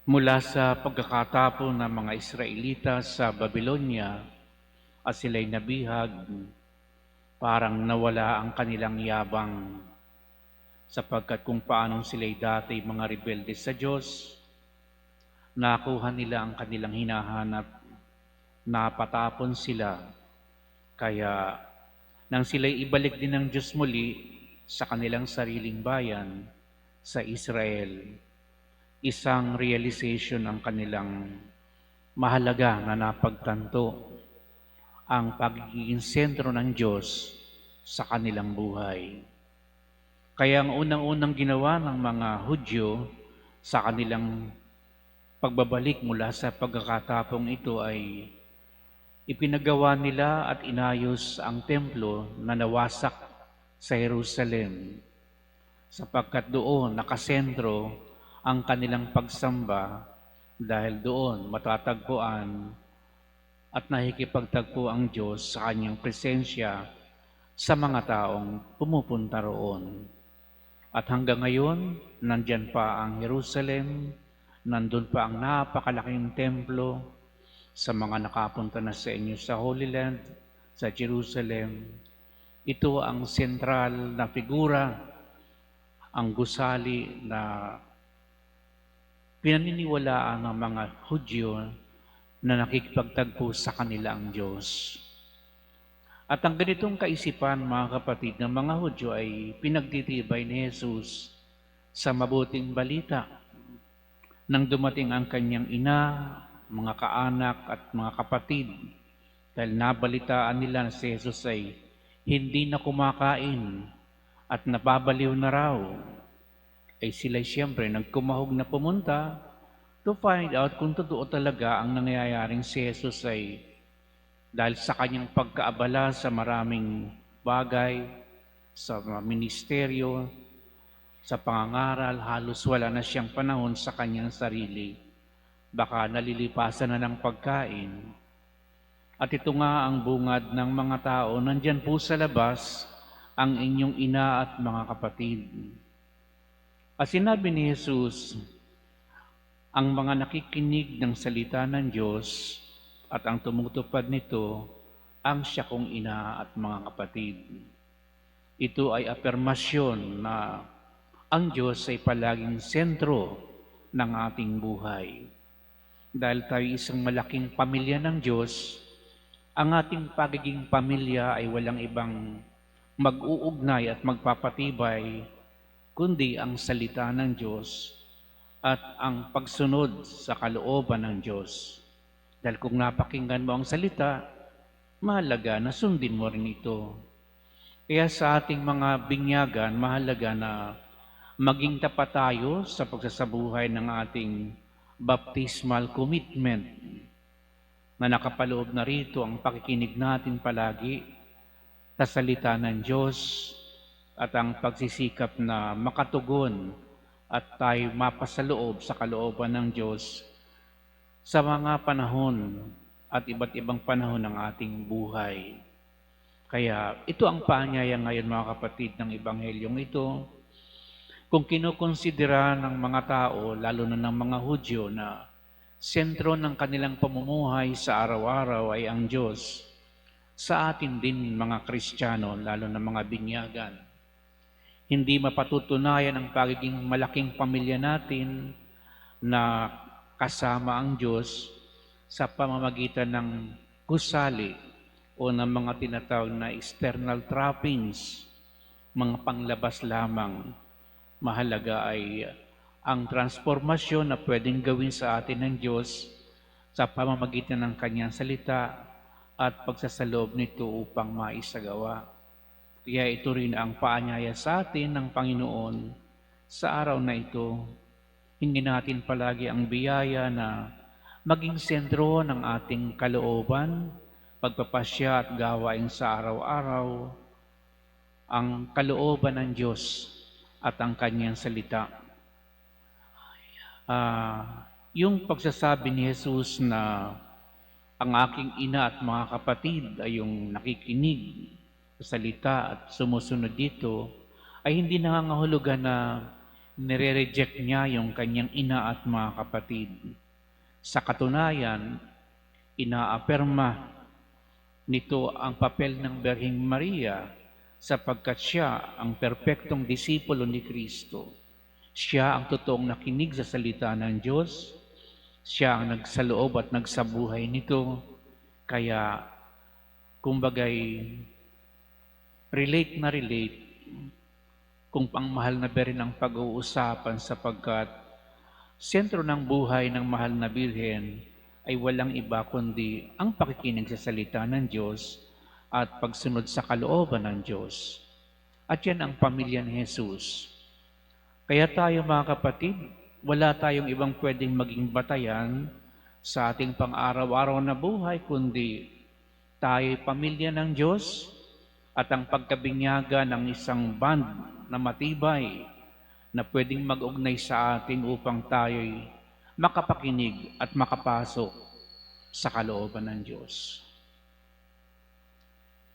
Mula sa pagkakatapon ng mga Israelita sa Babylonia at sila'y nabihag, parang nawala ang kanilang yabang sapagkat kung paanong sila'y dati mga rebelde sa Diyos, nakuha nila ang kanilang hinahanap, napatapon sila. Kaya nang sila'y ibalik din ng Diyos muli sa kanilang sariling bayan, sa Israel, isang realization ang kanilang mahalaga na napagtanto, ang pagiging sentro ng Diyos sa kanilang buhay. Kaya ang unang-unang ginawa ng mga Hudyo sa kanilang pagbabalik mula sa pagkakatapong ito ay ipinagawa nila at inayos ang templo na nawasak sa Jerusalem, sapagkat doon nakasentro ang kanilang pagsamba, dahil doon matatagpuan at nakikipagtagpo ang Diyos sa kanyang presensya sa mga taong pumupunta roon. At hanggang ngayon, nandyan pa ang Jerusalem, nandun pa ang napakalaking templo. Sa mga nakapunta na sa inyo sa Holy Land, sa Jerusalem, ito ang sentral na figura, ang gusali na pinaniniwalaan ng mga Hudyo na nakikipagtagpo sa kanila ang Diyos. At ang ganitong kaisipan, mga kapatid, ng mga Hudyo ay pinagtitibay ni Jesus sa mabuting balita. Nang dumating ang kanyang ina, mga kaanak at mga kapatid, dahil nabalitaan nila na si Jesus ay hindi na kumakain at napabaliw na raw, ay sila'y siyempre nagkumahog na pumunta to find out kung totoo talaga ang nangyayaring si Jesus ay dahil sa kanyang pagkaabala sa maraming bagay, sa mga ministeryo, sa pangangaral, halos wala na siyang panahon sa kanyang sarili. Baka nalilipasan na ng pagkain. At ito nga ang bungad ng mga tao, nandyan po sa labas ang inyong ina at mga kapatid. At sinabi ni Jesus, ang mga nakikinig ng salita ng Diyos at ang tumutupad nito, ang siya kong ina at mga kapatid. Ito ay afirmasyon na ang Diyos ay palaging sentro ng ating buhay. Dahil tayo isang malaking pamilya ng Diyos, ang ating pagiging pamilya ay walang ibang mag-uugnay at magpapatibay kundi ang salita ng Diyos at ang pagsunod sa kalooban ng Diyos. Dahil kung napakinggan mo ang salita, mahalaga na sundin mo rin ito. Kaya sa ating mga binyagan, mahalaga na maging tapat tayo sa pagsasabuhay ng ating baptismal commitment na nakapaloob na rito ang pakikinig natin palagi sa salita ng Diyos at ang pagsisikap na makatugon at tayo mapasaloob sa kalooban ng Diyos sa mga panahon at iba't ibang panahon ng ating buhay. Kaya ito ang paanyaya ngayon, mga kapatid, ng Ebanghelyong ito. Kung kinukonsidera ng mga tao, lalo na ng mga Hudyo, na sentro ng kanilang pamumuhay sa araw-araw ay ang Diyos, sa atin din mga Kristiyano, lalo na mga binyagan, hindi mapatutunayan ang pagiging malaking pamilya natin na kasama ang Diyos sa pamamagitan ng gusali o ng mga tinatawag na external trappings, mga panglabas lamang. Mahalaga ay ang transformasyon na pwedeng gawin sa atin ng Diyos sa pamamagitan ng Kanyang salita at pagsasaloob nito upang maisagawa. Kaya ito rin ang paanyaya sa atin ng Panginoon sa araw na ito. Hindi natin palagi ang biyaya na maging sentro ng ating kalooban, pagpapasya at gawain sa araw-araw, ang kalooban ng Diyos at ang Kanyang salita. Yung pagsasabi ni Jesus na ang aking ina at mga kapatid ay yung nakikinig sa salita at sumusunod dito, ay hindi nangangahulugan na nire-reject niya yung kanyang ina at mga kapatid. Sa katunayan, inaaperma nito ang papel ng Birheng Maria sapagkat siya ang perpektong disipulo ni Kristo. Siya ang totoong nakinig sa salita ng Diyos. Siya ang nagsaloob at nagsabuhay nito. Kaya, kumbagay, relate na relate kung pangmahal na Birhen ang pag-uusapan sapagkat sentro ng buhay ng mahal na Birhen ay walang iba kundi ang pakikinig sa salita ng Diyos at pagsunod sa kalooban ng Diyos. At yan ang pamilya ni Jesus. Kaya tayo mga kapatid, wala tayong ibang pwedeng maging batayan sa ating pang-araw-araw na buhay kundi tayo'y pamilya ng Diyos at ang pagkabinyaga ng isang band na matibay na pwedeng mag-ugnay sa atin upang tayo'y makapakinig at makapasok sa kalooban ng Diyos.